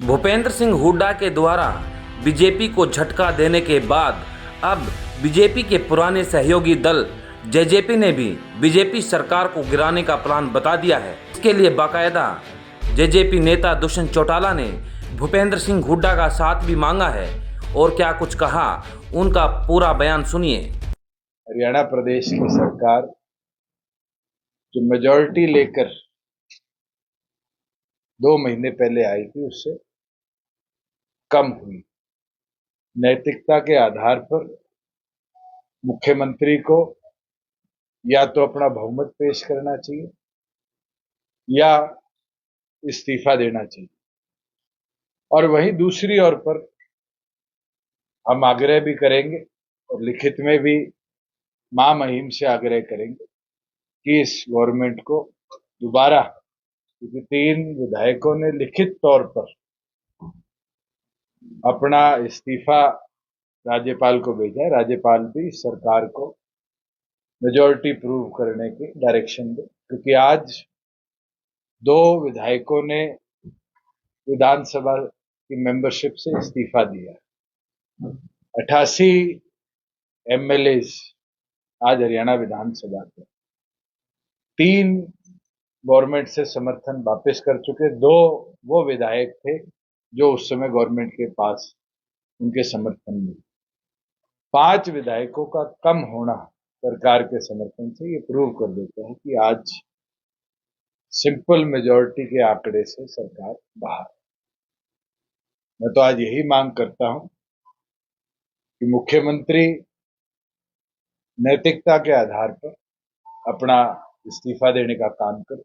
भूपेंद्र सिंह हुड्डा के द्वारा बीजेपी को झटका देने के बाद अब बीजेपी के पुराने सहयोगी दल जेजेपी ने भी बीजेपी सरकार को गिराने का प्लान बता दिया है। इसके लिए बाकायदा जेजेपी नेता दुष्यंत चौटाला ने भूपेंद्र सिंह हुड्डा का साथ भी मांगा है और क्या कुछ कहा, उनका पूरा बयान सुनिए। हरियाणा प्रदेश की सरकार जो मेजॉरिटी लेकर 2 महीने पहले आई थी उससे कम हुई। नैतिकता के आधार पर मुख्यमंत्री को या तो अपना बहुमत पेश करना चाहिए या इस्तीफा देना चाहिए। और वहीं दूसरी ओर पर हम आग्रह भी करेंगे और लिखित में भी महामहिम से आग्रह करेंगे कि इस गवर्नमेंट को दोबारा, क्योंकि 3 विधायकों ने लिखित तौर पर अपना इस्तीफा राज्यपाल को भेजा है, राज्यपाल भी सरकार को मेजॉरिटी प्रूव करने की डायरेक्शन दे, क्योंकि आज 2 विधायकों ने विधानसभा की मेंबरशिप से इस्तीफा दिया है। 88 एमएलए आज हरियाणा विधानसभा के 3 गवर्नमेंट से समर्थन वापस कर चुके, 2 वो विधायक थे जो उस समय गवर्नमेंट के पास उनके समर्थन में। 5 विधायकों का कम होना सरकार के समर्थन से ये प्रूव कर देता है कि आज सिंपल मेजॉरिटी के आंकड़े से सरकार बाहर। मैं तो आज यही मांग करता हूं कि मुख्यमंत्री नैतिकता के आधार पर अपना इस्तीफा देने का काम करे।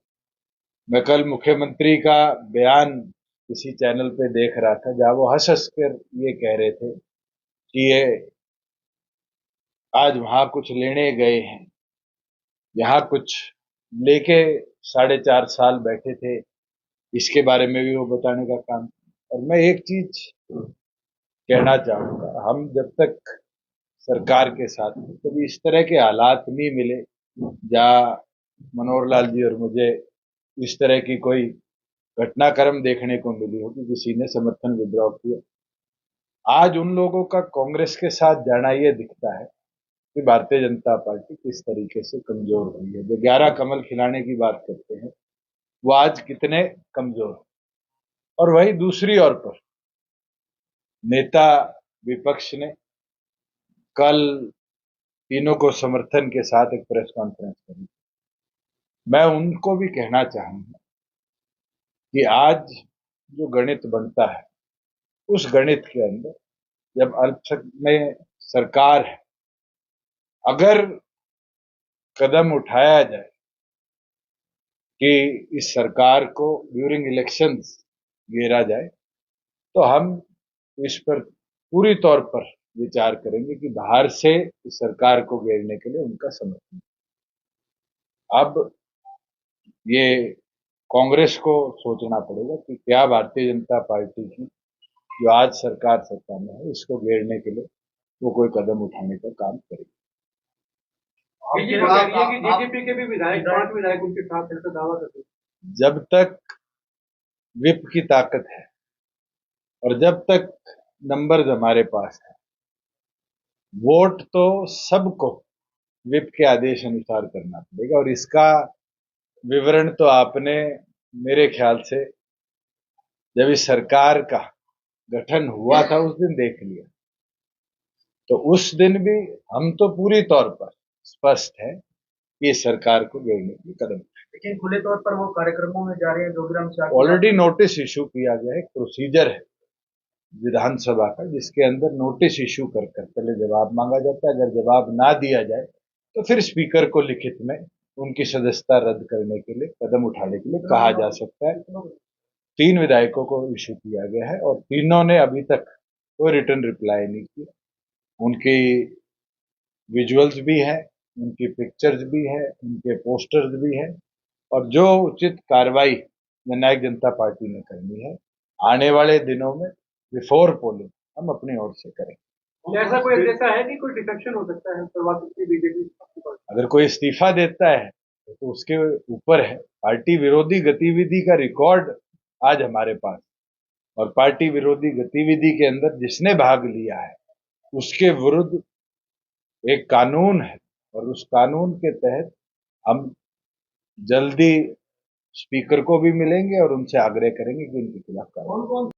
मैं कल मुख्यमंत्री का बयान किसी चैनल पे देख रहा था जहां वो हंस हंस कर ये कह रहे थे कि ये आज वहां कुछ लेने गए हैं, यहां कुछ लेके 4.5 साल बैठे थे, इसके बारे में भी वो बताने का काम। और मैं एक चीज कहना चाहूंगा, हम जब तक सरकार के साथ कभी इस तरह के हालात नहीं मिले जहां मनोहर लाल जी और मुझे इस तरह की कोई घटनाक्रम देखने को मिली हो कि किसी ने समर्थन विड्रॉ किया। आज उन लोगों का कांग्रेस के साथ जाना ये दिखता है कि भारतीय जनता पार्टी किस तरीके से कमजोर हुई है। जो 11 कमल खिलाने की बात करते हैं वो आज कितने कमजोर। और वही दूसरी ओर पर नेता विपक्ष ने कल तीनों को समर्थन के साथ एक प्रेस कॉन्फ्रेंस करी। मैं उनको भी कहना चाहूंगा कि आज जो गणित बनता है उस गणित के अंदर जब अल्पसंख्यक में सरकार है, अगर कदम उठाया जाए कि इस सरकार को ड्यूरिंग इलेक्शंस घेरा जाए तो हम इस पर पूरी तौर पर विचार करेंगे कि बाहर से इस सरकार को घेरने के लिए उनका समर्थन। अब ये कांग्रेस को सोचना पड़ेगा कि क्या भारतीय जनता पार्टी की जो आज सरकार सत्ता में है इसको घेरने के लिए वो कोई कदम उठाने का काम करेगी। बीजेपी के भी विधायक 5 विधायक उनके साथ ऐसा दावा करते हैं। जब तक विप की ताकत है और जब तक नंबर्स हमारे पास है, वोट तो सबको विप के आदेश अनुसार करना पड़ेगा। और इसका विवरण तो आपने मेरे ख्याल से जब इस सरकार का गठन हुआ था उस दिन देख लिया। तो उस दिन भी हम तो पूरी तौर पर स्पष्ट है कि इस सरकार को घेरने की कदम। लेकिन खुले तौर पर वो कार्यक्रमों में जा रहे हैं। जोगीराम चार ऑलरेडी नोटिस इशू किया गया है, एक प्रोसीजर है विधानसभा का जिसके अंदर नोटिस इशू कर पहले जवाब मांगा जाता है। अगर जवाब ना दिया जाए तो फिर स्पीकर को लिखित में उनकी सदस्यता रद्द करने के लिए कदम उठाने के लिए कहा जा सकता है। 3 विधायकों को इशू किया गया है और तीनों ने अभी तक कोई रिटर्न रिप्लाई नहीं किया। उनकी विजुअल्स भी हैं, उनकी पिक्चर्स भी हैं, उनके पोस्टर्स भी हैं और जो उचित कार्रवाई जननायक जनता पार्टी ने करनी है आने वाले दिनों में बिफोर पोलिंग हम अपनी ओर से करेंगे। ऐसा कोई अंदेशा है कि कोई डिफेक्शन हो सकता है बीजेपी? अगर कोई इस्तीफा देता है तो उसके ऊपर है। पार्टी विरोधी गतिविधि का रिकॉर्ड आज हमारे पास, और पार्टी विरोधी गतिविधि के अंदर जिसने भाग लिया है उसके विरुद्ध एक कानून है और उस कानून के तहत हम जल्दी स्पीकर को भी मिलेंगे और उनसे आग्रह करेंगे कि इनके खिलाफ कार्रवाई।